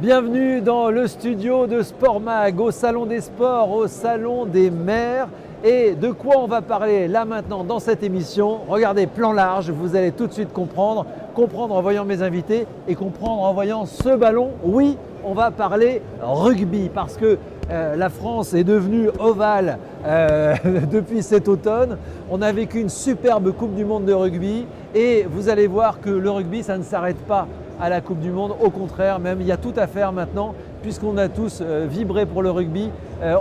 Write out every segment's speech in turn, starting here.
Bienvenue dans le studio de SportMag, au Salon des Sports, au Salon des Maires. Et de quoi on va parler là maintenant dans cette émission? Regardez, plan large, vous allez tout de suite comprendre en voyant mes invités et comprendre en voyant ce ballon. Oui, on va parler rugby parce que la France est devenue ovale depuis cet automne. On a vécu une superbe Coupe du Monde de rugby et vous allez voir que le rugby, ça ne s'arrête pas à la Coupe du Monde. Au contraire, même, il y a tout à faire maintenant puisqu'on a tous vibré pour le rugby.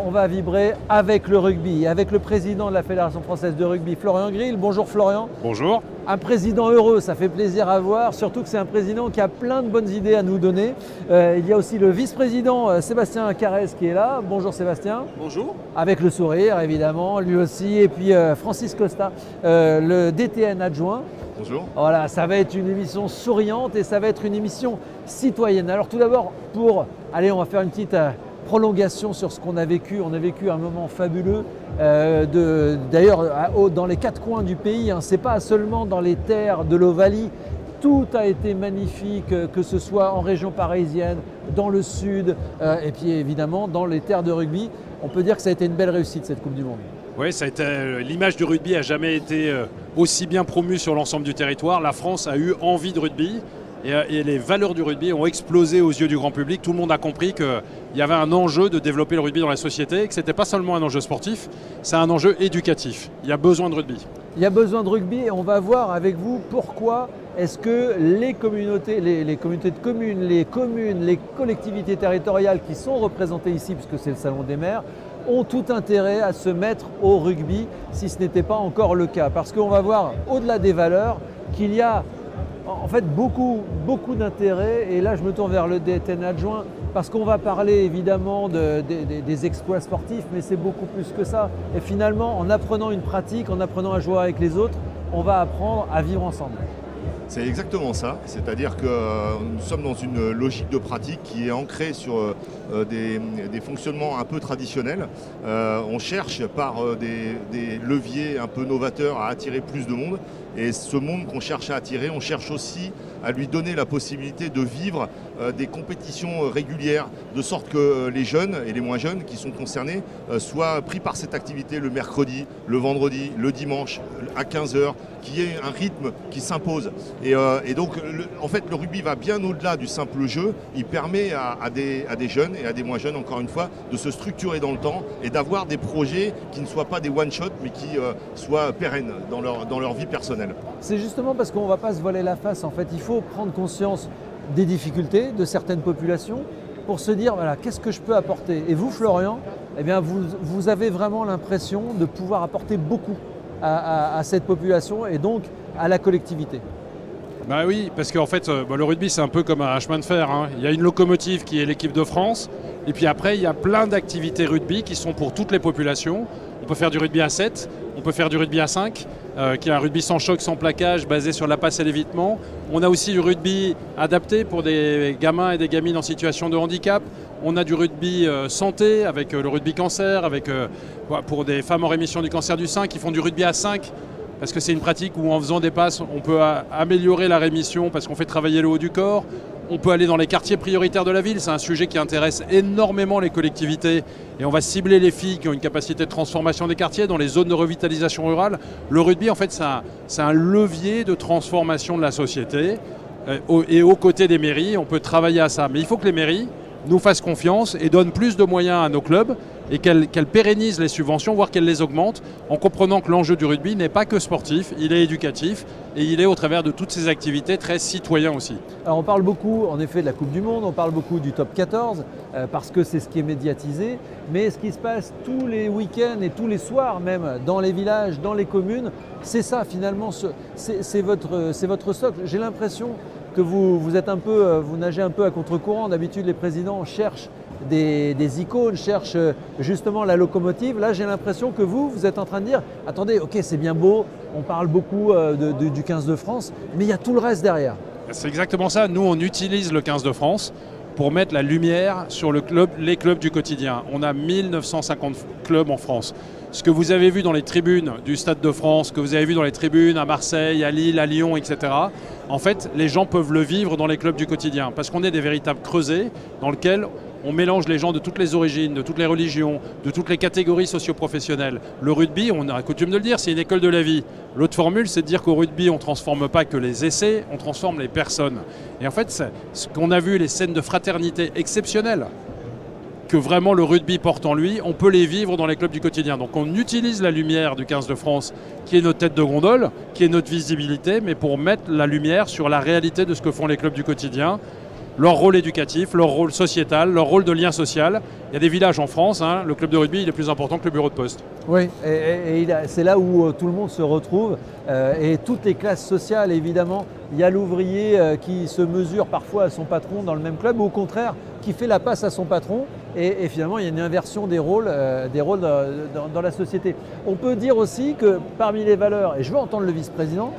On va vibrer avec le rugby, avec le président de la Fédération française de rugby, Florian Grill. Bonjour Florian. Bonjour. Un président heureux, ça fait plaisir à voir, surtout que c'est un président qui a plein de bonnes idées à nous donner. Il y a aussi le vice-président Sébastien Carrez qui est là. Bonjour Sébastien. Bonjour. Avec le sourire évidemment, lui aussi. Et puis Francis Costa, le DTN adjoint. Bonjour. Voilà, ça va être une émission souriante et ça va être une émission citoyenne. Alors tout d'abord, allez, on va faire une petite prolongation sur ce qu'on a vécu. On a vécu un moment fabuleux. D'ailleurs, dans les quatre coins du pays, ce n'est pas seulement dans les terres de l'Ovalie. Tout a été magnifique, que ce soit en région parisienne, dans le sud et puis évidemment dans les terres de rugby. On peut dire que ça a été une belle réussite cette Coupe du Monde. Oui, l'image du rugby n'a jamais été aussi bien promue sur l'ensemble du territoire. La France a eu envie de rugby et les valeurs du rugby ont explosé aux yeux du grand public. Tout le monde a compris qu'il y avait un enjeu de développer le rugby dans la société et que ce n'était pas seulement un enjeu sportif, c'est un enjeu éducatif. Il y a besoin de rugby. Il y a besoin de rugby et on va voir avec vous pourquoi est-ce que les communautés, les communautés de communes, les collectivités territoriales qui sont représentées ici, puisque c'est le Salon des maires, ont tout intérêt à se mettre au rugby si ce n'était pas encore le cas. Parce qu'on va voir au-delà des valeurs qu'il y a en fait beaucoup d'intérêt. Et là je me tourne vers le DTN adjoint parce qu'on va parler évidemment des exploits sportifs, mais c'est beaucoup plus que ça. Et finalement, en apprenant une pratique, en apprenant à jouer avec les autres, on va apprendre à vivre ensemble. C'est exactement ça, c'est-à-dire que nous sommes dans une logique de pratique qui est ancrée sur des fonctionnements un peu traditionnels. On cherche par des leviers un peu novateurs à attirer plus de monde. Et ce monde qu'on cherche à attirer, on cherche aussi à lui donner la possibilité de vivre des compétitions régulières, de sorte que les jeunes et les moins jeunes qui sont concernés soient pris par cette activité le mercredi, le vendredi, le dimanche à 15h, qu'il y ait un rythme qui s'impose. Et donc, en fait, le rugby va bien au-delà du simple jeu. Il permet à des jeunes et à des moins jeunes, encore une fois, de se structurer dans le temps et d'avoir des projets qui ne soient pas des one-shot, mais qui soient pérennes dans leur vie personnelle. C'est justement parce qu'on ne va pas se voiler la face. En fait, il faut prendre conscience des difficultés de certaines populations pour se dire, voilà, qu'est-ce que je peux apporter? Et vous, Florian, eh bien, vous avez vraiment l'impression de pouvoir apporter beaucoup à cette population et donc à la collectivité. Bah oui, parce qu'en fait, le rugby, c'est un peu comme un chemin de fer. Il y a une locomotive qui est l'équipe de France. Et puis après, il y a plein d'activités rugby qui sont pour toutes les populations. On peut faire du rugby à 7, on peut faire du rugby à 5, qui est un rugby sans choc, sans plaquage, basé sur la passe et l'évitement. On a aussi du rugby adapté pour des gamins et des gamines en situation de handicap. On a du rugby santé, avec le rugby cancer, pour des femmes en rémission du cancer du sein qui font du rugby à 5. Parce que c'est une pratique où en faisant des passes, on peut améliorer la rémission parce qu'on fait travailler le haut du corps. On peut aller dans les quartiers prioritaires de la ville, c'est un sujet qui intéresse énormément les collectivités et on va cibler les filles qui ont une capacité de transformation des quartiers dans les zones de revitalisation rurale. Le rugby, en fait, c'est un levier de transformation de la société et aux côtés des mairies, on peut travailler à ça. Mais il faut que les mairies nous fassent confiance et donnent plus de moyens à nos clubs et qu'elles pérennisent les subventions, voire qu'elles les augmentent, en comprenant que l'enjeu du rugby n'est pas que sportif, il est éducatif et il est au travers de toutes ces activités très citoyen aussi. Alors on parle beaucoup en effet de la Coupe du Monde, on parle beaucoup du top 14 parce que c'est ce qui est médiatisé, mais ce qui se passe tous les week-ends et tous les soirs même dans les villages, dans les communes, c'est ça finalement, c'est votre socle. J'ai l'impression que vous nagez un peu à contre-courant. D'habitude les présidents cherchent des icônes, cherchent justement la locomotive. Là j'ai l'impression que vous êtes en train de dire, attendez, ok, c'est bien beau, on parle beaucoup du 15 de France, mais il y a tout le reste derrière. C'est exactement ça, nous on utilise le 15 de France pour mettre la lumière sur les clubs du quotidien. On a 1950 clubs en France. Ce que vous avez vu dans les tribunes du Stade de France, que vous avez vu dans les tribunes à Marseille, à Lille, à Lyon, etc., en fait, les gens peuvent le vivre dans les clubs du quotidien parce qu'on est des véritables creusets dans lesquels on mélange les gens de toutes les origines, de toutes les religions, de toutes les catégories socio-professionnelles. Le rugby, on a coutume de le dire, c'est une école de la vie. L'autre formule, c'est de dire qu'au rugby, on ne transforme pas que les essais, on transforme les personnes. Et en fait, ce qu'on a vu, les scènes de fraternité exceptionnelles, que vraiment le rugby porte en lui, on peut les vivre dans les clubs du quotidien. Donc on utilise la lumière du 15 de France, qui est notre tête de gondole, qui est notre visibilité, mais pour mettre la lumière sur la réalité de ce que font les clubs du quotidien, leur rôle éducatif, leur rôle sociétal, leur rôle de lien social. Il y a des villages en France, hein, le club de rugby il est plus important que le bureau de poste. Oui, et c'est là où tout le monde se retrouve, et toutes les classes sociales évidemment. Il y a l'ouvrier qui se mesure parfois à son patron dans le même club, ou au contraire qui fait la passe à son patron, et finalement il y a une inversion des rôles dans la société. On peut dire aussi que parmi les valeurs, et je veux entendre le vice-président,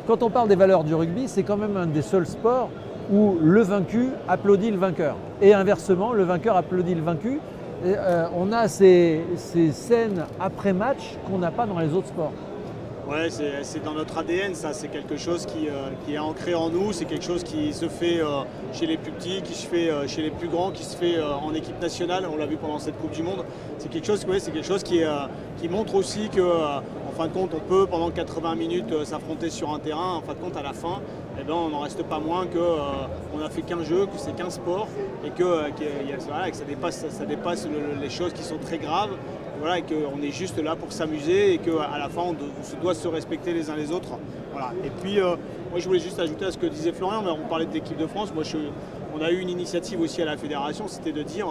quand on parle des valeurs du rugby, c'est quand même un des seuls sports où le vaincu applaudit le vainqueur. Et inversement, le vainqueur applaudit le vaincu. Et, on a ces scènes après-match qu'on n'a pas dans les autres sports. Ouais, c'est dans notre ADN, ça. C'est quelque chose qui est ancré en nous. C'est quelque chose qui se fait chez les plus petits, qui se fait chez les plus grands, qui se fait en équipe nationale. On l'a vu pendant cette Coupe du Monde. C'est quelque chose, qui montre aussi que, en fin de compte, on peut pendant 80 minutes s'affronter sur un terrain. En fin de compte, à la fin, eh ben, on n'en reste pas moins qu'on a fait qu'un jeu, que c'est qu'un sport, et que ça dépasse les choses qui sont très graves. Voilà, et qu'on est juste là pour s'amuser et qu'à la fin, on doit se respecter les uns les autres. Voilà. Et puis, moi, je voulais juste ajouter à ce que disait Florian, mais on parlait de l'équipe de France. Moi, on a eu une initiative aussi à la fédération, c'était de dire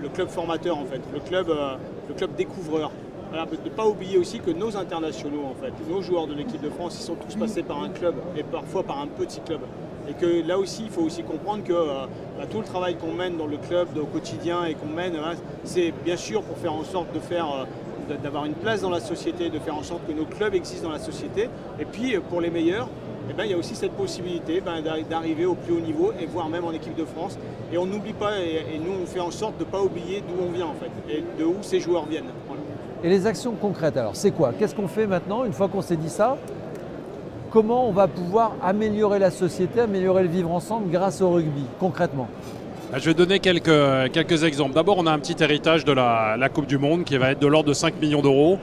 le club formateur, en fait, le club découvreur. Voilà, de ne pas oublier aussi que nos internationaux, en fait, nos joueurs de l'équipe de France, ils sont tous passés par un club et parfois par un petit club. Et que là aussi, il faut aussi comprendre que tout le travail qu'on mène dans le club au quotidien et qu'on mène, c'est bien sûr pour faire en sorte d'avoir une place dans la société, de faire en sorte que nos clubs existent dans la société. Et puis pour les meilleurs, eh ben, il y a aussi cette possibilité d'arriver au plus haut niveau et voire même en équipe de France. Et on n'oublie pas, et nous on fait en sorte de ne pas oublier d'où on vient en fait, et de où ces joueurs viennent. Voilà. Et les actions concrètes alors, c'est quoi? Qu'est-ce qu'on fait maintenant, une fois qu'on s'est dit ça? Comment on va pouvoir améliorer la société, améliorer le vivre ensemble grâce au rugby, concrètement? Je vais donner quelques exemples. D'abord, on a un petit héritage de la Coupe du Monde qui va être de l'ordre de 5 millions d'euros.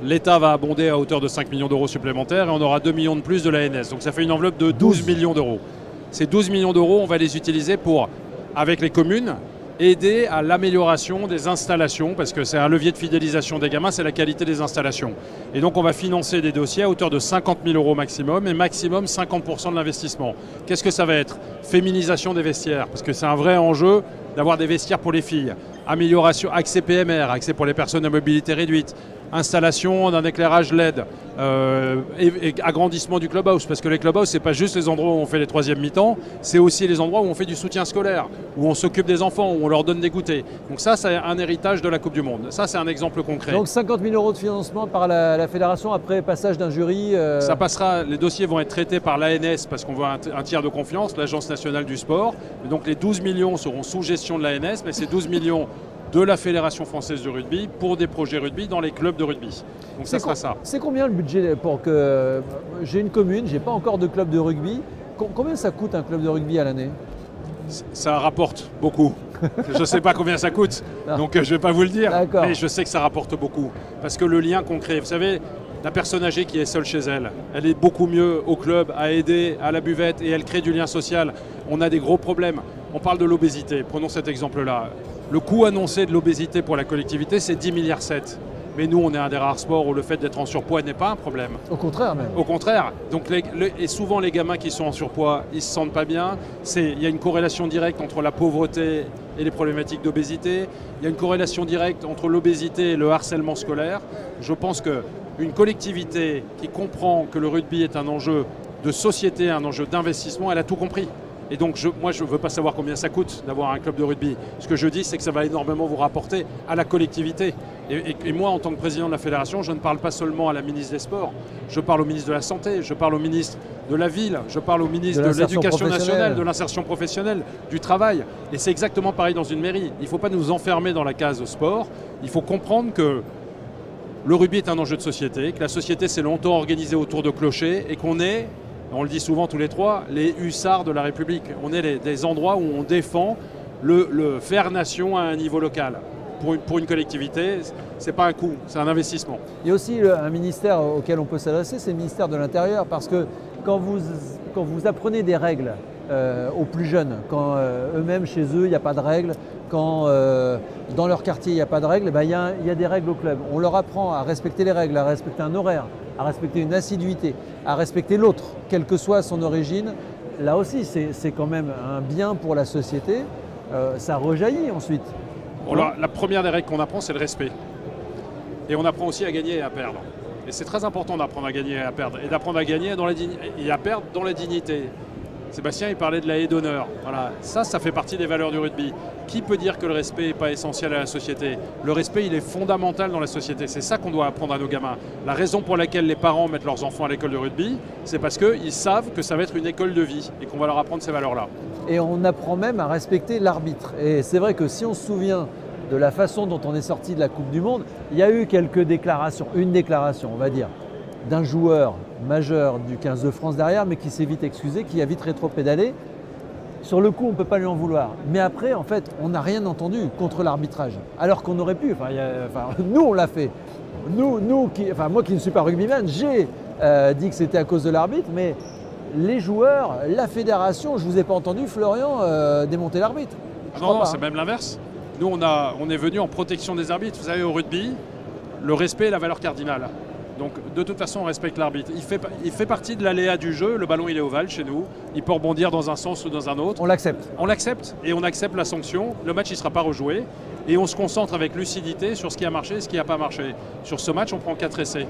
L'État va abonder à hauteur de 5 millions d'euros supplémentaires et on aura 2 millions de plus de l'ANS. Donc ça fait une enveloppe de 12 millions d'euros. Ces 12 millions d'euros, on va les utiliser pour, avec les communes, aider à l'amélioration des installations, parce que c'est un levier de fidélisation des gamins, c'est la qualité des installations. Et donc on va financer des dossiers à hauteur de 50 000 euros maximum, et maximum 50% de l'investissement. Qu'est-ce que ça va être? Féminisation des vestiaires, parce que c'est un vrai enjeu d'avoir des vestiaires pour les filles. Amélioration, accès PMR, accès pour les personnes à mobilité réduite. Installation d'un éclairage LED, et agrandissement du clubhouse, parce que les clubhouse, c'est pas juste les endroits où on fait les troisièmes mi-temps, c'est aussi les endroits où on fait du soutien scolaire, où on s'occupe des enfants, où on leur donne des goûters. Donc ça, c'est un héritage de la Coupe du Monde. Ça, c'est un exemple concret. Donc 50 000 euros de financement par la fédération après passage d'un jury. Ça passera, les dossiers vont être traités par l'ANS parce qu'on veut un tiers de confiance, l'Agence nationale du sport. Et donc les 12 millions seront sous gestion de l'ANS, mais ces 12 millions de la Fédération française de rugby pour des projets rugby dans les clubs de rugby. Donc ça sera ça. C'est combien le budget pour que... J'ai une commune, j'ai pas encore de club de rugby. Combien ça coûte un club de rugby à l'année? Ça rapporte beaucoup. Je ne sais pas combien ça coûte, donc je ne vais pas vous le dire. Mais je sais que ça rapporte beaucoup. Parce que le lien qu'on crée, vous savez, la personne âgée qui est seule chez elle, elle est beaucoup mieux au club, à aider, à la buvette, et elle crée du lien social. On a des gros problèmes. On parle de l'obésité, prenons cet exemple-là. Le coût annoncé de l'obésité pour la collectivité, c'est 10,7 milliards. Mais nous, on est un des rares sports où le fait d'être en surpoids n'est pas un problème. Au contraire même. Au contraire. Donc, et souvent, les gamins qui sont en surpoids, ils ne se sentent pas bien. Il y a une corrélation directe entre la pauvreté et les problématiques d'obésité. Il y a une corrélation directe entre l'obésité et le harcèlement scolaire. Je pense qu'une collectivité qui comprend que le rugby est un enjeu de société, un enjeu d'investissement, elle a tout compris. Et donc moi je ne veux pas savoir combien ça coûte d'avoir un club de rugby. Ce que je dis, c'est que ça va énormément vous rapporter à la collectivité. Et moi, en tant que président de la fédération, je ne parle pas seulement à la ministre des Sports, je parle au ministre de la Santé, je parle au ministre de la Ville, je parle au ministre de l'Éducation nationale, de l'insertion professionnelle, du travail. Et c'est exactement pareil dans une mairie. Il ne faut pas nous enfermer dans la case sport. Il faut comprendre que le rugby est un enjeu de société, que la société s'est longtemps organisée autour de clochers et qu'on est, on le dit souvent tous les trois, les hussards de la République. On est des endroits où on défend le faire nation à un niveau local. Pour une collectivité, ce n'est pas un coût, c'est un investissement. Il y a aussi un ministère auquel on peut s'adresser, c'est le ministère de l'Intérieur, parce que quand vous apprenez des règles aux plus jeunes, quand eux-mêmes chez eux il n'y a pas de règles, quand dans leur quartier il n'y a pas de règles, il y a des règles au club. On leur apprend à respecter les règles, à respecter un horaire, à respecter une assiduité, à respecter l'autre, quelle que soit son origine. Là aussi, c'est quand même un bien pour la société. Ça rejaillit ensuite. Bon, la première des règles qu'on apprend, c'est le respect. Et on apprend aussi à gagner et à perdre. Et c'est très important d'apprendre à gagner et à perdre. Et d'apprendre à gagner et à perdre dans la dignité. Sébastien, il parlait de la haie d'honneur. Voilà. Ça fait partie des valeurs du rugby. Qui peut dire que le respect n'est pas essentiel à la société? Le respect, il est fondamental dans la société. C'est ça qu'on doit apprendre à nos gamins. La raison pour laquelle les parents mettent leurs enfants à l'école de rugby, c'est parce qu'ils savent que ça va être une école de vie et qu'on va leur apprendre ces valeurs-là. Et on apprend même à respecter l'arbitre. Et c'est vrai que si on se souvient de la façon dont on est sorti de la Coupe du Monde, il y a eu quelques déclarations, une déclaration, on va dire, d'un joueur majeur du 15 de France derrière, mais qui s'est vite excusé, qui a vite rétro-pédalé. Sur le coup, on ne peut pas lui en vouloir. Mais après, en fait, on n'a rien entendu contre l'arbitrage. Alors qu'on aurait pu. Nous, on l'a fait. Moi qui ne suis pas rugbyman, j'ai dit que c'était à cause de l'arbitre, mais les joueurs, la fédération, je ne vous ai pas entendu, Florian, démonter l'arbitre. Non, c'est même l'inverse. Nous, on est venu en protection des arbitres. Vous savez, au rugby, le respect est la valeur cardinale. Donc, de toute façon, on respecte l'arbitre. Il fait partie de l'aléa du jeu. Le ballon, il est ovale chez nous. Il peut rebondir dans un sens ou dans un autre. On l'accepte. On l'accepte et on accepte la sanction. Le match, il ne sera pas rejoué. Et on se concentre avec lucidité sur ce qui a marché et ce qui n'a pas marché. Sur ce match, on prend 4 essais.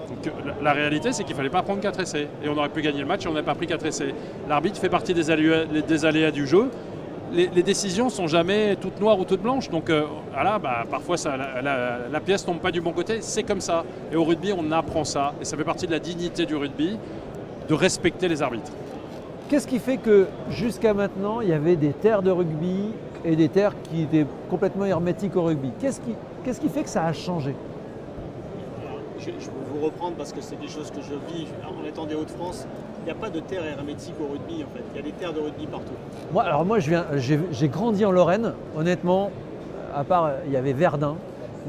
Donc, la réalité, c'est qu'il ne fallait pas prendre 4 essais. Et on aurait pu gagner le match et on n'a pas pris 4 essais. L'arbitre fait partie des aléas du jeu. Les décisions ne sont jamais toutes noires ou toutes blanches. Donc parfois la pièce ne tombe pas du bon côté. C'est comme ça. Et au rugby, on apprend ça. Et ça fait partie de la dignité du rugby, de respecter les arbitres. Qu'est-ce qui fait que jusqu'à maintenant, il y avait des terres de rugby et des terres qui étaient complètement hermétiques au rugby? Qu'est-ce qui fait que ça a changé? Je peux vous reprendre parce que c'est des choses que je vis en étant des Hauts-de-France. Il n'y a pas de terre hermétique au rugby en fait. Il y a des terres de rugby partout. Moi, j'ai grandi en Lorraine. Honnêtement, à part, il y avait Verdun.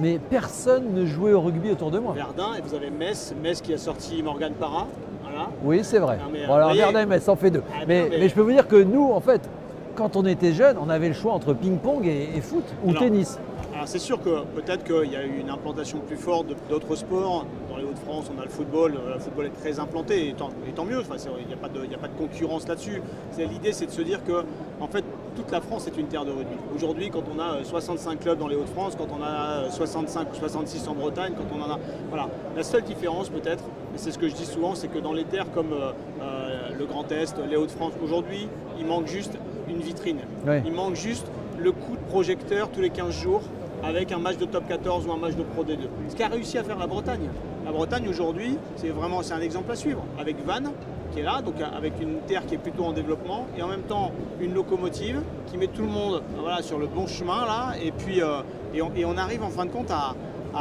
Mais personne ne jouait au rugby autour de moi. Verdun, et vous avez Metz qui a sorti Morgan Parra. Voilà. Oui, c'est vrai. Non, alors Verdun et Metz, ça en fait deux. Mais je peux vous dire que nous, en fait, quand on était jeunes, on avait le choix entre ping-pong et foot ou tennis. Alors c'est sûr que peut-être qu'il y a eu une implantation plus forte d'autres sports. Dans les Hauts-de-France, on a le football. Le football est très implanté et tant mieux. Enfin, il n'y a pas de concurrence là-dessus. L'idée, c'est de se dire que en fait, toute la France est une terre de rugby. Aujourd'hui, quand on a 65 clubs dans les Hauts-de-France, quand on a 65 ou 66 en Bretagne, quand on en a... Voilà. La seule différence peut-être, et c'est ce que je dis souvent, c'est que dans les terres comme le Grand Est, les Hauts-de-France, aujourd'hui, il manque juste une vitrine. Oui. Il manque juste le coup de projecteur tous les 15 jours avec un match de top 14 ou un match de Pro D2. Ce qu'a réussi à faire la Bretagne. La Bretagne aujourd'hui, c'est un exemple à suivre. Avec Vannes, qui est là, donc avec une terre qui est plutôt en développement, et en même temps une locomotive qui met tout le monde sur le bon chemin là, et puis on arrive en fin de compte à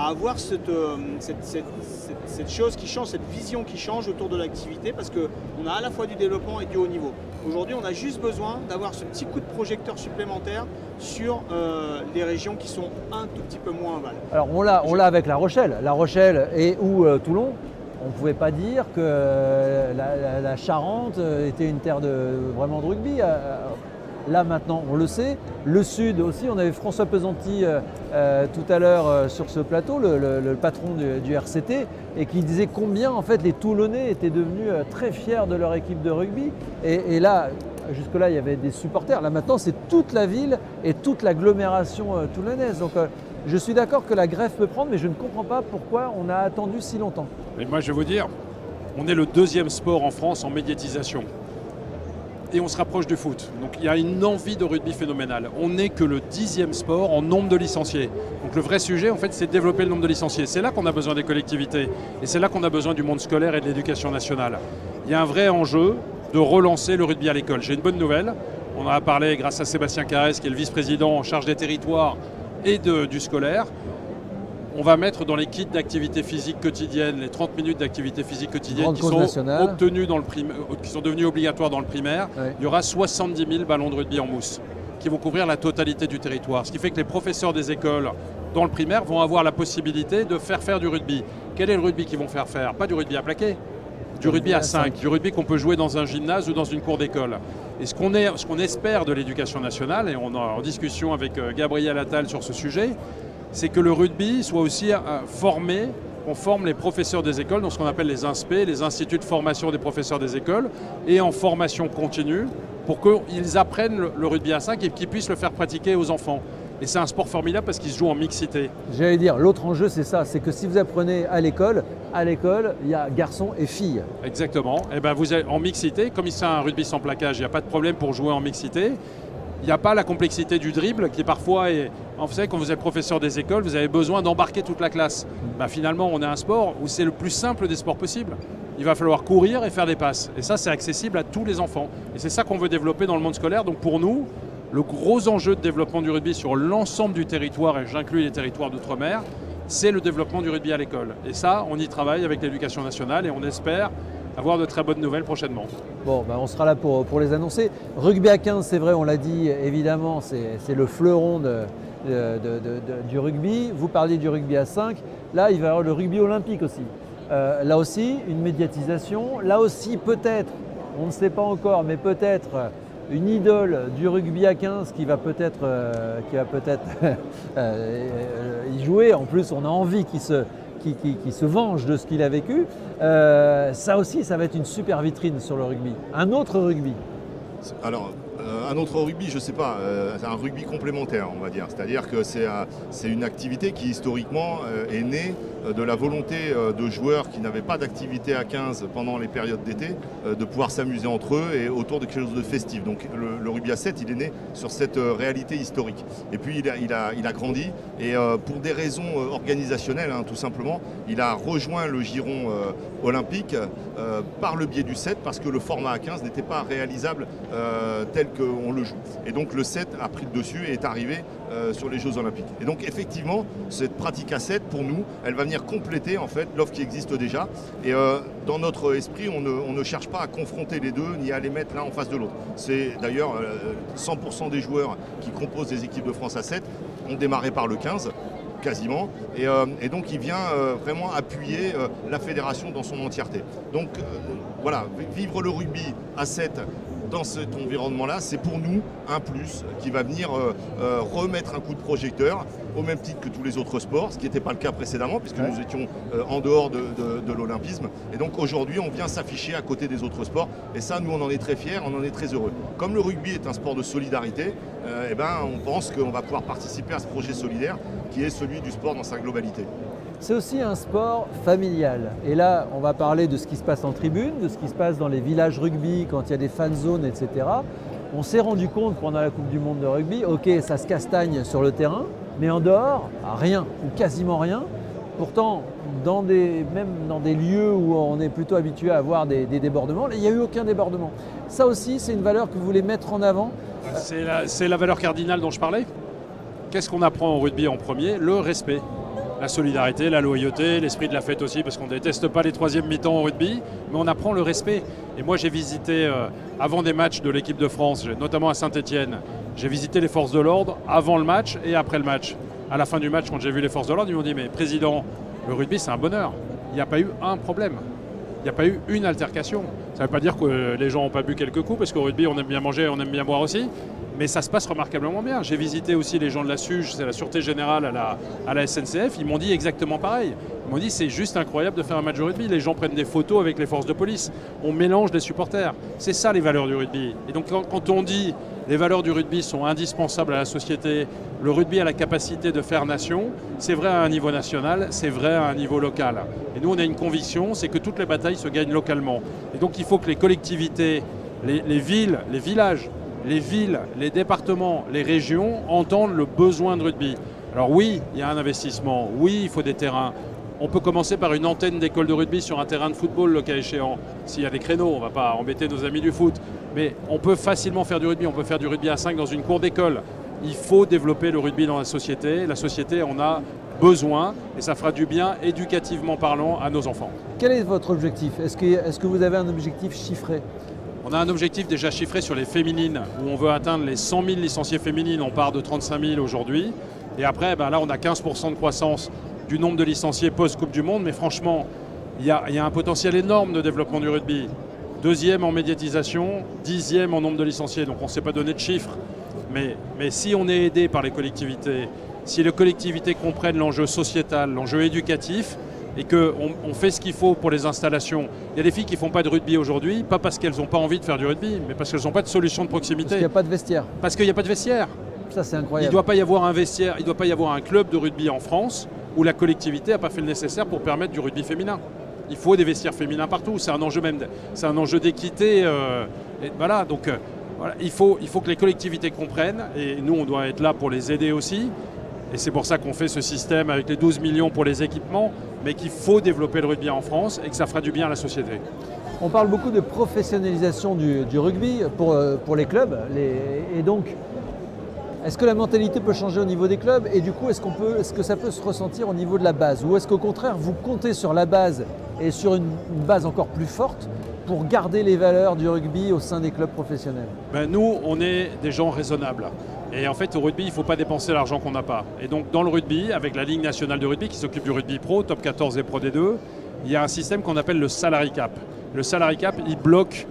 avoir cette chose qui change, cette vision qui change autour de l'activité, parce qu'on a à la fois du développement et du haut niveau. Aujourd'hui, on a juste besoin d'avoir ce petit coup de projecteur supplémentaire sur les régions qui sont un tout petit peu moins avales. Alors on l'a avec La Rochelle. La Rochelle ou Toulon. On ne pouvait pas dire que la Charente était une terre vraiment de rugby. Là maintenant, on le sait. Le Sud aussi, on avait François Pesanti tout à l'heure sur ce plateau, le patron du RCT, et qui disait combien en fait les Toulonnais étaient devenus très fiers de leur équipe de rugby. Et là, jusque-là, il y avait des supporters. Là maintenant, c'est toute la ville et toute l'agglomération toulonnaise. Donc je suis d'accord que la grève peut prendre, mais je ne comprends pas pourquoi on a attendu si longtemps. Mais moi, je vais vous dire, on est le 2e sport en France en médiatisation. et on se rapproche du foot. Donc il y a une envie de rugby phénoménale. On n'est que le 10e sport en nombre de licenciés. Donc le vrai sujet, en fait, c'est de développer le nombre de licenciés. C'est là qu'on a besoin des collectivités et c'est là qu'on a besoin du monde scolaire et de l'éducation nationale. Il y a un vrai enjeu de relancer le rugby à l'école. J'ai une bonne nouvelle. On en a parlé grâce à Sébastien Carès, qui est le vice-président en charge des territoires et du scolaire. On va mettre dans les kits d'activité physique quotidienne, les 30 minutes d'activité physique quotidienne qui sont obtenues qui sont devenues obligatoires dans le primaire. Ouais. Il y aura 70 000 ballons de rugby en mousse qui vont couvrir la totalité du territoire. Ce qui fait que les professeurs des écoles dans le primaire vont avoir la possibilité de faire du rugby. Quel est le rugby qu'ils vont faire? Pas du rugby à plaquer, du rugby à 5, du rugby qu'on peut jouer dans un gymnase ou dans une cour d'école. Et ce qu'on espère de l'éducation nationale, et on est en discussion avec Gabriel Attal sur ce sujet, c'est que le rugby soit aussi formé, qu'on forme les professeurs des écoles dans ce qu'on appelle les INSPE, les instituts de formation des professeurs des écoles, et en formation continue pour qu'ils apprennent le rugby à 5 et qu'ils puissent le faire pratiquer aux enfants. Et c'est un sport formidable parce qu'il se joue en mixité. J'allais dire, l'autre enjeu c'est ça, c'est que si vous apprenez à l'école, il y a garçons et filles. Exactement. Et ben vous êtes en mixité, comme c'est un rugby sans plaquage, il n'y a pas de problème pour jouer en mixité. Il n'y a pas la complexité du dribble qui parfois est... Vous savez, quand vous êtes professeur des écoles, vous avez besoin d'embarquer toute la classe. Ben, finalement, on a un sport où c'est le plus simple des sports possibles. Il va falloir courir et faire des passes. Et ça, c'est accessible à tous les enfants. Et c'est ça qu'on veut développer dans le monde scolaire. Donc pour nous, le gros enjeu de développement du rugby sur l'ensemble du territoire, et j'inclus les territoires d'outre-mer, c'est le développement du rugby à l'école. Et ça, on y travaille avec l'éducation nationale et on espère avoir de très bonnes nouvelles prochainement. Bon, ben on sera là pour les annoncer. Rugby à 15, c'est vrai, on l'a dit, évidemment, c'est le fleuron du rugby. Vous parliez du rugby à 5. Là, il va y avoir le rugby olympique aussi. Là aussi, une médiatisation. Là aussi, peut-être, on ne sait pas encore, mais peut-être une idole du rugby à 15 qui va peut-être y jouer. En plus, on a envie qu'il se venge de ce qu'il a vécu. Ça aussi, ça va être une super vitrine sur le rugby. Un autre rugby. Alors, un autre rugby, je ne sais pas, c'est un rugby complémentaire, on va dire. C'est-à-dire que c'est une activité qui, historiquement, est née de la volonté de joueurs qui n'avaient pas d'activité à 15 pendant les périodes d'été, de pouvoir s'amuser entre eux et autour de quelque chose de festif. Donc le rugby à 7, il est né sur cette réalité historique. Et puis il a grandi et pour des raisons organisationnelles, hein, tout simplement, il a rejoint le giron olympique par le biais du 7 parce que le format à 15 n'était pas réalisable tel qu'on le joue. Et donc le 7 a pris le dessus et est arrivé sur les Jeux Olympiques. Et donc effectivement, cette pratique à 7, pour nous, elle va venir compléter en fait l'offre qui existe déjà. Et dans notre esprit, on ne cherche pas à confronter les deux ni à les mettre l'un en face de l'autre. C'est d'ailleurs 100% des joueurs qui composent des équipes de France à 7 ont démarré par le 15. Quasiment, et donc il vient vraiment appuyer la fédération dans son entièreté. Donc voilà, vivre le rugby à 7 dans cet environnement-là, c'est pour nous un plus qui va venir remettre un coup de projecteur au même titre que tous les autres sports, ce qui n'était pas le cas précédemment puisque nous étions en dehors de l'olympisme. Et donc aujourd'hui, on vient s'afficher à côté des autres sports et ça, nous, on en est très fiers, on en est très heureux. Comme le rugby est un sport de solidarité, eh ben, on pense qu'on va pouvoir participer à ce projet solidaire qui est celui du sport dans sa globalité. C'est aussi un sport familial. Et là, on va parler de ce qui se passe en tribune, de ce qui se passe dans les villages rugby, quand il y a des fan zones, etc. On s'est rendu compte pendant la Coupe du Monde de rugby, ok, ça se castagne sur le terrain, mais en dehors, rien, ou quasiment rien. Pourtant, même dans des lieux où on est plutôt habitué à avoir des débordements, il n'y a eu aucun débordement. Ça aussi, c'est une valeur que vous voulez mettre en avant. C'est la valeur cardinale dont je parlais. Qu'est-ce qu'on apprend au rugby en premier? Le respect. La solidarité, la loyauté, l'esprit de la fête aussi, parce qu'on ne déteste pas les troisièmes mi-temps au rugby, mais on apprend le respect. Et moi, j'ai visité, avant des matchs de l'équipe de France, notamment à Saint-Etienne, j'ai visité les forces de l'ordre avant le match et après le match. À la fin du match, quand j'ai vu les forces de l'ordre, ils m'ont dit « Mais président, le rugby, c'est un bonheur. Il n'y a pas eu un problème. Il n'y a pas eu une altercation. » Ça ne veut pas dire que les gens n'ont pas bu quelques coups, parce qu'au rugby, on aime bien manger, on aime bien boire aussi. Mais ça se passe remarquablement bien. J'ai visité aussi les gens de la SUGE, c'est la Sûreté Générale à la SNCF. Ils m'ont dit exactement pareil. Ils m'ont dit c'est juste incroyable de faire un match de rugby. Les gens prennent des photos avec les forces de police. On mélange les supporters. C'est ça les valeurs du rugby. Et donc quand on dit les valeurs du rugby sont indispensables à la société, le rugby a la capacité de faire nation, c'est vrai à un niveau national, c'est vrai à un niveau local. Et nous on a une conviction, c'est que toutes les batailles se gagnent localement. Et donc il faut que les collectivités les villes, les villages, les villes, les départements, les régions entendent le besoin de rugby. Alors oui, il y a un investissement, oui, il faut des terrains. On peut commencer par une antenne d'école de rugby sur un terrain de football, le cas échéant. S'il y a des créneaux, on ne va pas embêter nos amis du foot. Mais on peut facilement faire du rugby, on peut faire du rugby à 5 dans une cour d'école. Il faut développer le rugby dans la société. La société en a besoin et ça fera du bien, éducativement parlant, à nos enfants. Quel est votre objectif? Est-ce que vous avez un objectif chiffré? On a un objectif déjà chiffré sur les féminines, où on veut atteindre les 100 000 licenciés féminines. On part de 35 000 aujourd'hui. Et après, là, on a 15% de croissance du nombre de licenciés post-Coupe du Monde. Mais franchement, il y a un potentiel énorme de développement du rugby. 2e en médiatisation, 10e en nombre de licenciés. Donc on ne s'est pas donné de chiffres. Mais si on est aidé par les collectivités, si les collectivités comprennent l'enjeu sociétal, l'enjeu éducatif, et qu'on fait ce qu'il faut pour les installations. Il y a des filles qui ne font pas de rugby aujourd'hui, pas parce qu'elles n'ont pas envie de faire du rugby, mais parce qu'elles n'ont pas de solution de proximité. Parce qu'il n'y a pas de vestiaire. Parce qu'il n'y a pas de vestiaire. Ça, c'est incroyable. Il ne doit pas y avoir un vestiaire, il ne doit pas y avoir un club de rugby en France où la collectivité n'a pas fait le nécessaire pour permettre du rugby féminin. Il faut des vestiaires féminins partout. C'est un enjeu même, c'est un enjeu d'équité. Voilà, donc voilà, il faut que les collectivités comprennent, et nous, on doit être là pour les aider aussi. Et c'est pour ça qu'on fait ce système avec les 12 millions pour les équipements, mais qu'il faut développer le rugby en France et que ça fera du bien à la société. On parle beaucoup de professionnalisation du rugby pour les clubs. Et donc, est-ce que la mentalité peut changer au niveau des clubs? Et du coup, est-ce que ça peut se ressentir au niveau de la base? Ou est-ce qu'au contraire, vous comptez sur la base et sur une base encore plus forte pour garder les valeurs du rugby au sein des clubs professionnels? Nous, on est des gens raisonnables. Et en fait, au rugby, il ne faut pas dépenser l'argent qu'on n'a pas. Et donc, dans le rugby, avec la Ligue nationale de rugby qui s'occupe du rugby pro, top 14 et pro D2, il y a un système qu'on appelle le salary cap. Le salary cap, il bloque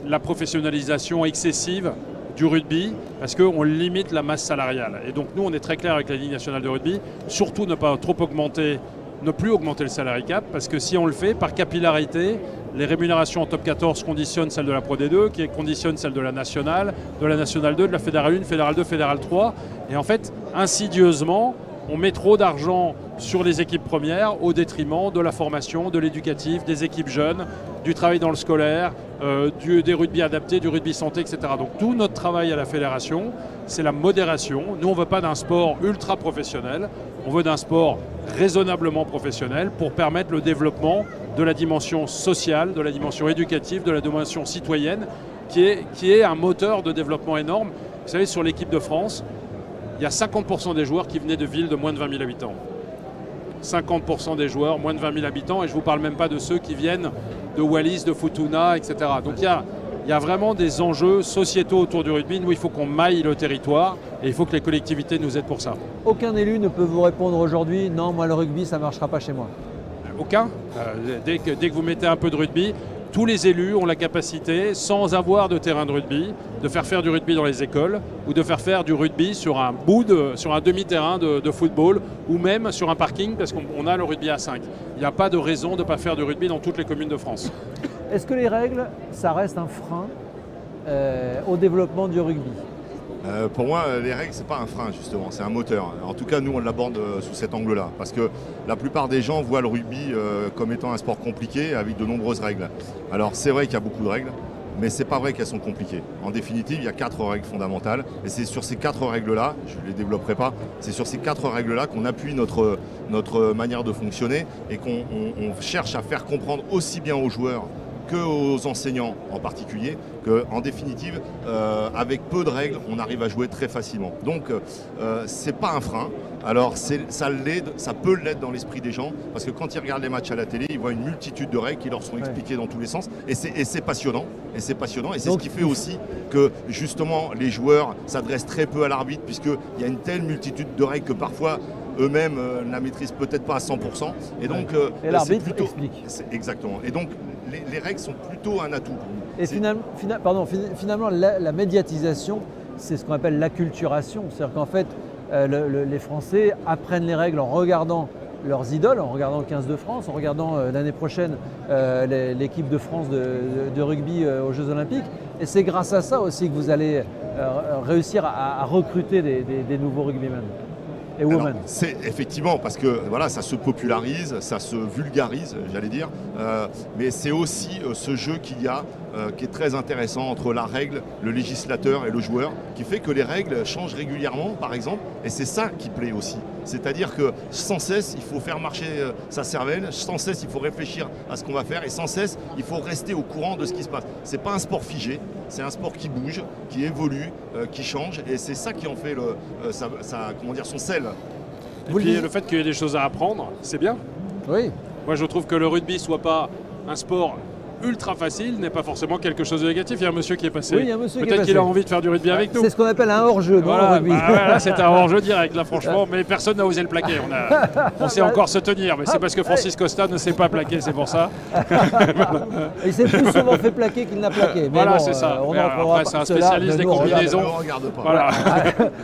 la professionnalisation excessive du rugby parce qu'on limite la masse salariale. Et donc, nous, on est très clair avec la Ligue nationale de rugby, surtout ne pas trop augmenter, ne plus augmenter le salary cap, parce que si on le fait, par capillarité, les rémunérations en top 14 conditionnent celles de la Pro D2, qui conditionnent celles de la Nationale 2, de la Fédérale 1, Fédérale 2, Fédérale 3. Et en fait, insidieusement, on met trop d'argent sur les équipes premières au détriment de la formation, de l'éducatif, des équipes jeunes, du travail dans le scolaire, des rugby adaptés, du rugby santé, etc. Donc tout notre travail à la fédération, c'est la modération. Nous, on ne veut pas d'un sport ultra professionnel, on veut d'un sport raisonnablement professionnel pour permettre le développement de la dimension sociale, de la dimension éducative, de la dimension citoyenne, qui est un moteur de développement énorme. Vous savez, sur l'équipe de France, il y a 50% des joueurs qui venaient de villes de moins de 20 000 habitants. 50% des joueurs, moins de 20 000 habitants, et je ne vous parle même pas de ceux qui viennent de Wallis, de Futuna, etc. Donc il y a vraiment des enjeux sociétaux autour du rugby. Nous, il faut qu'on maille le territoire, et il faut que les collectivités nous aident pour ça. Aucun élu ne peut vous répondre aujourd'hui, non, moi le rugby, ça ne marchera pas chez moi. Aucun. Dès que vous mettez un peu de rugby, tous les élus ont la capacité, sans avoir de terrain de rugby, de faire du rugby dans les écoles ou de faire du rugby sur un demi-terrain de football ou même sur un parking parce qu'on a le rugby à 5. Il n'y a pas de raison de ne pas faire du rugby dans toutes les communes de France. Est-ce que les règles, ça reste un frein au développement du rugby? Pour moi, les règles, ce n'est pas un frein, justement, c'est un moteur. En tout cas, nous, on l'aborde sous cet angle-là. Parce que la plupart des gens voient le rugby comme étant un sport compliqué avec de nombreuses règles. Alors, c'est vrai qu'il y a beaucoup de règles, mais ce n'est pas vrai qu'elles sont compliquées. En définitive, il y a 4 règles fondamentales. Et c'est sur ces 4 règles-là, je ne les développerai pas, c'est sur ces 4 règles-là qu'on appuie notre manière de fonctionner et qu'on cherche à faire comprendre aussi bien aux joueurs qu'aux enseignants en particulier, qu'en définitive, avec peu de règles, on arrive à jouer très facilement. Donc, c'est pas un frein. Alors, ça peut l'être dans l'esprit des gens, parce que quand ils regardent les matchs à la télé, ils voient une multitude de règles qui leur sont expliquées dans tous les sens, et c'est passionnant. Et c'est ce qui fait aussi que, justement, les joueurs s'adressent très peu à l'arbitre, puisqu'il y a une telle multitude de règles que parfois, eux-mêmes ne la maîtrisent peut-être pas à 100%. Et donc, et l'arbitre explique. Exactement. Et donc, les règles sont plutôt un atout pour nous. Et finalement, la médiatisation, c'est ce qu'on appelle l'acculturation. C'est-à-dire qu'en fait, les Français apprennent les règles en regardant leurs idoles, en regardant le 15 de France, en regardant l'année prochaine l'équipe de France de rugby aux Jeux Olympiques. Et c'est grâce à ça aussi que vous allez réussir à recruter des nouveaux rugbymen. Et women. C'est effectivement parce que voilà, ça se popularise, ça se vulgarise, j'allais dire, mais c'est aussi ce jeu qu'il y a qui est très intéressant entre la règle, le législateur et le joueur, qui fait que les règles changent régulièrement, par exemple, et c'est ça qui plaît aussi. C'est-à-dire que sans cesse, il faut faire marcher sa cervelle, sans cesse, il faut réfléchir à ce qu'on va faire, et sans cesse, il faut rester au courant de ce qui se passe. C'est pas un sport figé, c'est un sport qui bouge, qui évolue, qui change, et c'est ça qui en fait comment dire, son sel. Et puis le fait qu'il y ait des choses à apprendre, c'est bien. Oui. Moi, je trouve que le rugby soit pas un sport ultra facile n'est pas forcément quelque chose de négatif. Il y a un monsieur qui est passé. Oui, il y a un monsieur qui est Peut-être passé. qu'il a envie de faire du rugby avec nous. C'est ce qu'on appelle un hors-jeu dans le rugby. Là, c'est un hors-jeu direct, là, franchement. Mais personne n'a osé le plaquer. On sait encore se tenir. Mais c'est parce que Francis Costa ne sait pas plaquer, c'est pour ça. Il s'est plus souvent fait plaquer qu'il n'a plaqué. Mais voilà, bon, c'est ça. Après, c'est un spécialiste des combinaisons. Ne regarde pas. Voilà.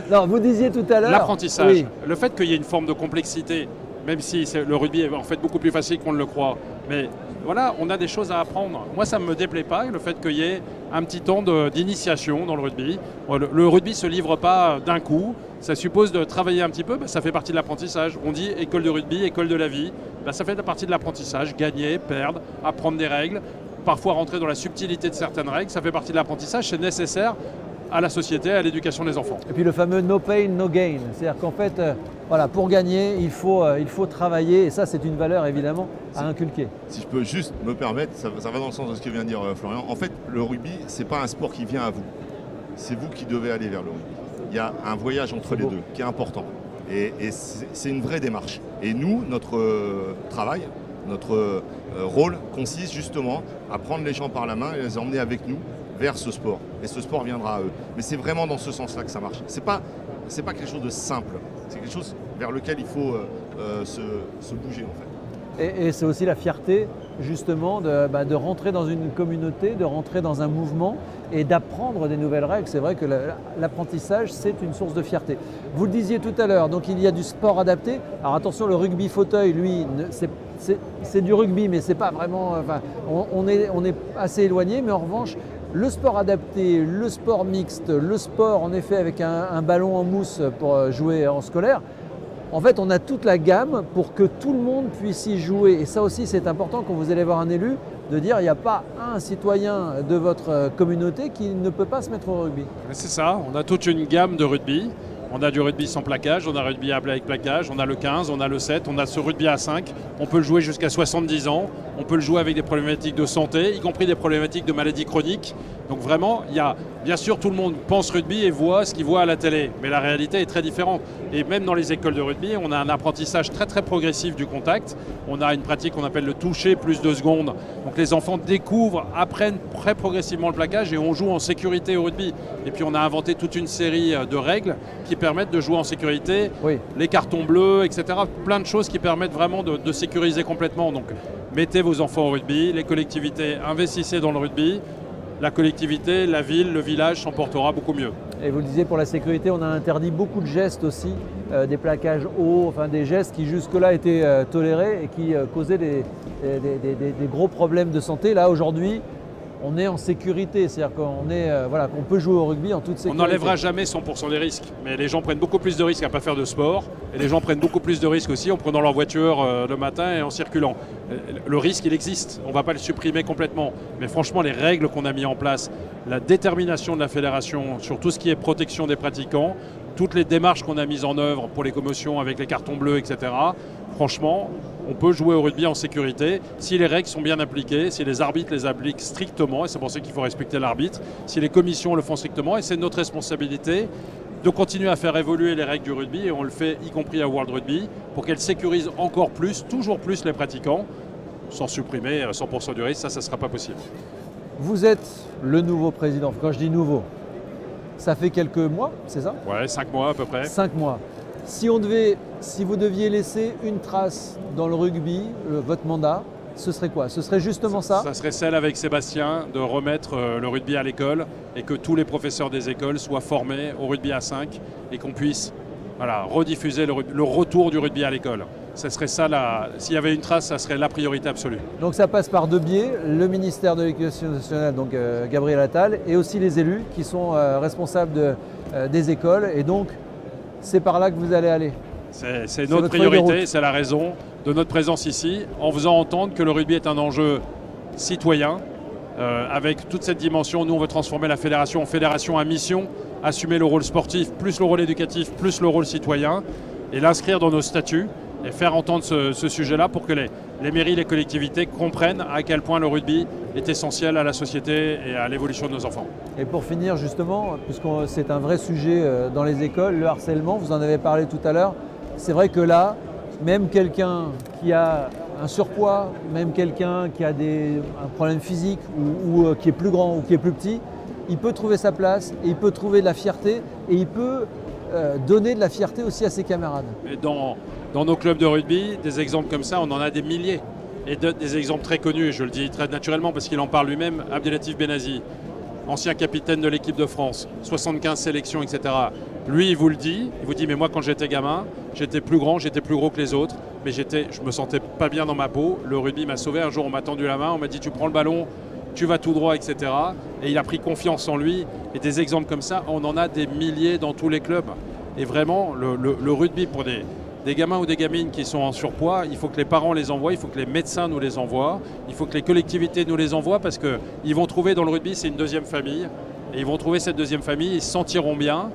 Non, vous disiez tout à l'heure. L'apprentissage. Oui. Le fait qu'il y ait une forme de complexité, même si le rugby est en fait beaucoup plus facile qu'on ne le croit. Mais voilà, on a des choses à apprendre. Moi, ça ne me déplaît pas, le fait qu'il y ait un petit temps d'initiation dans le rugby. Le rugby ne se livre pas d'un coup. Ça suppose de travailler un petit peu. Ça fait partie de l'apprentissage. On dit école de rugby, école de la vie. Ça fait partie de l'apprentissage. Gagner, perdre, apprendre des règles. Parfois rentrer dans la subtilité de certaines règles. Ça fait partie de l'apprentissage. C'est nécessaire à la société, à l'éducation des enfants. Et puis le fameux no pain, no gain. C'est-à-dire qu'en fait, voilà, pour gagner, il faut travailler. Et ça, c'est une valeur évidemment à inculquer. Si je peux juste me permettre, ça va dans le sens de ce que vient de dire Florian. En fait, le rugby, c'est pas un sport qui vient à vous. C'est vous qui devez aller vers le rugby. Il y a un voyage entre les deux qui est important. Et c'est une vraie démarche. Et nous, notre travail, notre rôle consiste justement à prendre les gens par la main et les emmener avec nous vers ce sport. Et ce sport viendra à eux. Mais c'est vraiment dans ce sens-là que ça marche. C'est pas quelque chose de simple. C'est quelque chose vers lequel il faut se bouger en fait. Et c'est aussi la fierté justement de rentrer dans une communauté, de rentrer dans un mouvement et d'apprendre des nouvelles règles. C'est vrai que l'apprentissage, c'est une source de fierté. Vous le disiez tout à l'heure, donc il y a du sport adapté. Alors attention, le rugby fauteuil, lui, c'est du rugby, mais c'est pas vraiment... Enfin, on est assez éloigné, mais en revanche, le sport adapté, le sport mixte, le sport en effet avec un ballon en mousse pour jouer en scolaire, en fait on a toute la gamme pour que tout le monde puisse y jouer. Et ça aussi c'est important quand vous allez voir un élu, de dire il n'y a pas un citoyen de votre communauté qui ne peut pas se mettre au rugby. C'est ça, on a toute une gamme de rugby. On a du rugby sans plaquage, on a rugby avec plaquage, on a le 15, on a le 7, on a ce rugby à 5. On peut le jouer jusqu'à 70 ans, on peut le jouer avec des problématiques de santé, y compris des problématiques de maladies chroniques. Donc vraiment, il y a, bien sûr, tout le monde pense rugby et voit ce qu'il voit à la télé. Mais la réalité est très différente. Et même dans les écoles de rugby, on a un apprentissage très très progressif du contact. On a une pratique qu'on appelle le toucher plus 2 secondes. Donc les enfants découvrent, apprennent très progressivement le plaquage et on joue en sécurité au rugby. Et puis on a inventé toute une série de règles qui permettent de jouer en sécurité, oui. Les cartons bleus, etc. Plein de choses qui permettent vraiment de sécuriser complètement. Donc mettez vos enfants au rugby, les collectivités investissez dans le rugby. La collectivité, la ville, le village s'en portera beaucoup mieux. Et vous le disiez, pour la sécurité, on a interdit beaucoup de gestes aussi, des plaquages hauts, enfin des gestes qui jusque-là étaient tolérés et qui causaient des gros problèmes de santé. Là, aujourd'hui, on est en sécurité, c'est-à-dire qu'on peut jouer au rugby en toute sécurité. On n'enlèvera jamais 100% des risques, mais les gens prennent beaucoup plus de risques à ne pas faire de sport, et les gens prennent beaucoup plus de risques aussi en prenant leur voiture le matin et en circulant. Le risque, il existe, on ne va pas le supprimer complètement, mais franchement, les règles qu'on a mises en place, la détermination de la fédération sur tout ce qui est protection des pratiquants, toutes les démarches qu'on a mises en œuvre pour les commotions avec les cartons bleus, etc., franchement, on peut jouer au rugby en sécurité si les règles sont bien appliquées, si les arbitres les appliquent strictement, et c'est pour ça qu'il faut respecter l'arbitre, si les commissions le font strictement, et c'est notre responsabilité de continuer à faire évoluer les règles du rugby, et on le fait y compris à World Rugby, pour qu'elles sécurisent encore plus, toujours plus les pratiquants, sans supprimer 100% du risque, ça ne sera pas possible. Vous êtes le nouveau président. Quand je dis nouveau, ça fait quelques mois, c'est ça? Ouais, 5 mois à peu près. 5 mois. Si vous deviez laisser une trace dans le rugby, votre mandat, ce serait quoi? Ce serait justement ça? Ça serait celle avec Sébastien de remettre le rugby à l'école et que tous les professeurs des écoles soient formés au rugby à 5 et qu'on puisse rediffuser le retour du rugby à l'école. Ce serait ça, s'il y avait une trace, ça serait la priorité absolue. Donc ça passe par 2 biais, le ministère de l'Éducation nationale, donc Gabriel Attal, et aussi les élus qui sont responsables des écoles. Et donc, c'est par là que vous allez aller. C'est notre priorité, c'est la raison de notre présence ici, en faisant entendre que le rugby est un enjeu citoyen, avec toute cette dimension. Nous, on veut transformer la fédération en fédération à mission, assumer le rôle sportif, plus le rôle éducatif, plus le rôle citoyen, et l'inscrire dans nos statuts et faire entendre ce sujet-là pour que les mairies, les collectivités comprennent à quel point le rugby est essentiel à la société et à l'évolution de nos enfants. Et pour finir justement, puisque c'est un vrai sujet dans les écoles, le harcèlement, vous en avez parlé tout à l'heure, c'est vrai que là, même quelqu'un qui a un surpoids, même quelqu'un qui a un problème physique ou qui est plus grand ou qui est plus petit, il peut trouver sa place et il peut trouver de la fierté et il peut donner de la fierté aussi à ses camarades. Et dans nos clubs de rugby, des exemples comme ça, on en a des milliers. Et des exemples très connus, je le dis très naturellement parce qu'il en parle lui-même, Abdelatif Benazi, ancien capitaine de l'équipe de France, 75 sélections, etc. Lui, il vous dit, mais moi quand j'étais gamin, j'étais plus grand, j'étais plus gros que les autres, mais je me sentais pas bien dans ma peau. Le rugby m'a sauvé. Un jour, on m'a tendu la main, on m'a dit tu prends le ballon, tu vas tout droit, etc. Et il a pris confiance en lui. Et des exemples comme ça, on en a des milliers dans tous les clubs. Et vraiment, le rugby pour des gamins ou des gamines qui sont en surpoids, il faut que les parents les envoient, il faut que les médecins nous les envoient, il faut que les collectivités nous les envoient parce qu'ils vont trouver dans le rugby, c'est une deuxième famille. Et ils vont trouver cette deuxième famille, ils se sentiront bien.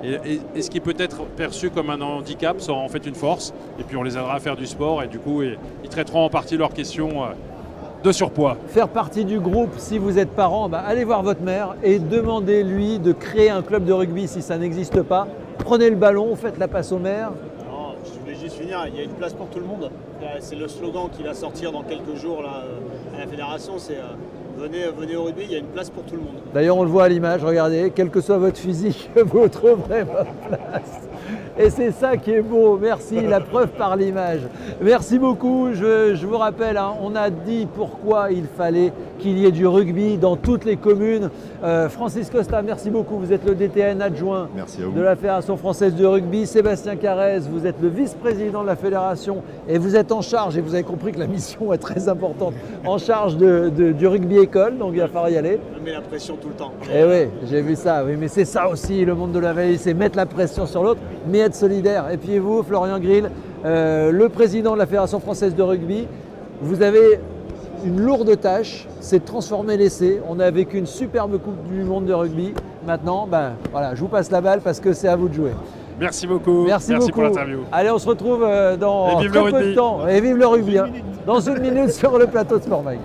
Et ce qui peut être perçu comme un handicap sera en fait une force. Et puis on les aidera à faire du sport et du coup, ils traiteront en partie leurs questions de surpoids. Faire partie du groupe, si vous êtes parent, allez voir votre maire et demandez-lui de créer un club de rugby si ça n'existe pas. Prenez le ballon, faites la passe au maire. Non, je voulais juste finir, il y a une place pour tout le monde. C'est le slogan qui va sortir dans quelques jours là, à la fédération, c'est venez au rugby, il y a une place pour tout le monde. D'ailleurs, on le voit à l'image, regardez, quel que soit votre physique, vous trouverez votre place. Et c'est ça qui est beau, merci, la preuve par l'image. Merci beaucoup, je vous rappelle, on a dit pourquoi il fallait qu'il y ait du rugby dans toutes les communes. Francis Costa, merci beaucoup, vous êtes le DTN adjoint de la Fédération Française de Rugby. Sébastien Carrez, vous êtes le vice-président de la Fédération et vous êtes en charge, et vous avez compris que la mission est très importante, en charge du rugby école, donc il va falloir y aller. On met la pression tout le temps. Eh oui, j'ai vu ça, oui, mais c'est ça aussi le monde de la vallée, c'est mettre la pression sur l'autre, mais être solidaire. Et puis vous, Florian Grill, le président de la Fédération Française de Rugby, vous avez une lourde tâche, c'est de transformer l'essai. On a vécu une superbe Coupe du Monde de rugby. Maintenant, voilà, je vous passe la balle parce que c'est à vous de jouer. Merci beaucoup. Merci beaucoup pour l'interview. Allez, on se retrouve dans très peu de temps. Et vive le rugby. Dans une minute sur le plateau de Sport Mag.